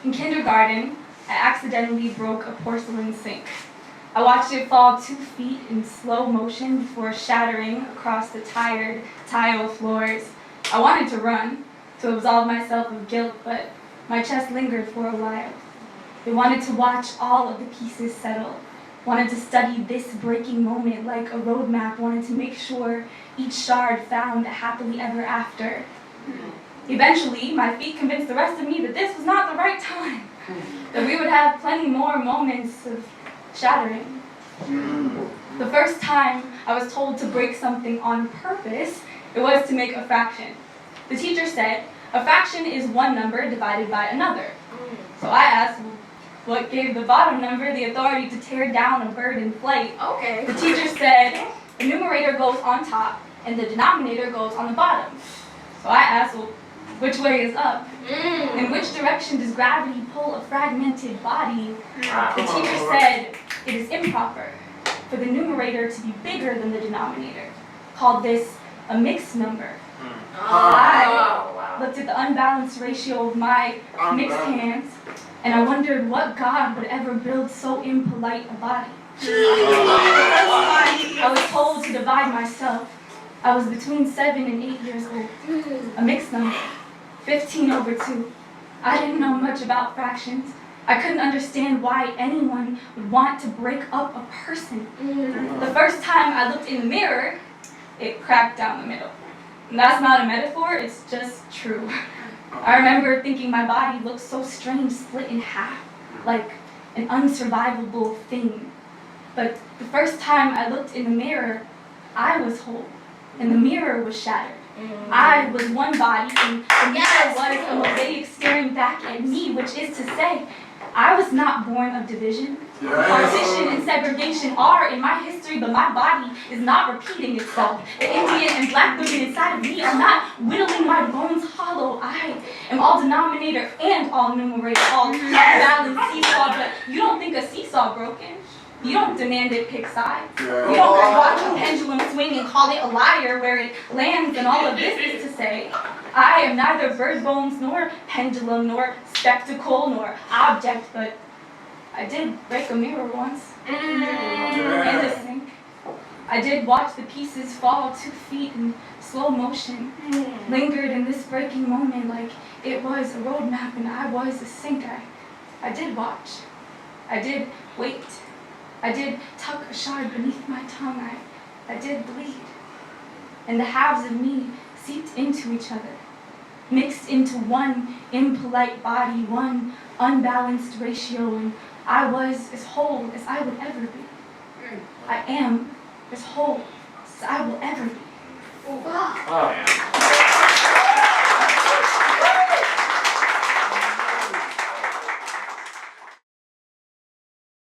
In kindergarten, I accidentally broke a porcelain sink. I watched it fall 2 feet in slow motion before shattering across the tired tile floors. I wanted to run, to absolve myself of guilt, but my chest lingered for a while. I wanted to watch all of the pieces settle, wanted to study this breaking moment like a roadmap, wanted to make sure each shard found a happily ever after. Eventually, my feet convinced the rest of me that this was not the right time, that we would have plenty more moments of shattering. The first time I was told to break something on purpose, it was to make a fraction. The teacher said, a fraction is one number divided by another. So I asked, what gave the bottom number the authority to tear down a bird in flight? Okay. The teacher said, the numerator goes on top and the denominator goes on the bottom. So I asked, well, which way is up? In which direction does gravity pull a fragmented body? The teacher said, it is improper for the numerator to be bigger than the denominator. Called this a mixed number. I looked at the unbalanced ratio of my mixed hands, and I wondered what God would ever build so impolite a body. I was told to divide myself. I was between 7 and 8 years old. A mixed number, 15/2. I didn't know much about fractions. I couldn't understand why anyone would want to break up a person. The first time I looked in the mirror, it cracked down the middle. And that's not a metaphor, it's just true. I remember thinking my body looked so strange, split in half, like an unsurvivable thing. But the first time I looked in the mirror, I was whole, and the mirror was shattered. I was one body, and the mirror was a mosaic staring back at me, which is to say, I was not born of division. Partition and segregation are in my history, but my body is not repeating itself. The Indian and black women inside of me are not whittling my bones hollow. I am all denominator and all numerator, all balanced seesaw, but you don't think a seesaw broken. You don't demand it pick sides. You don't watch a pendulum swing and call it a liar where it lands, and all of this is to say, I am neither bird bones nor pendulum nor spectacle nor object, but I did break a mirror once in the sink. I did watch the pieces fall 2 feet in slow motion, lingered in this breaking moment like it was a roadmap and I was a sink. I did watch. I did wait. I did tuck a shard beneath my tongue. I did bleed. And the halves of me seeped into each other, mixed into one impolite body, one unbalanced ratio, and I was as whole as I would ever be. I am as whole as I will ever be.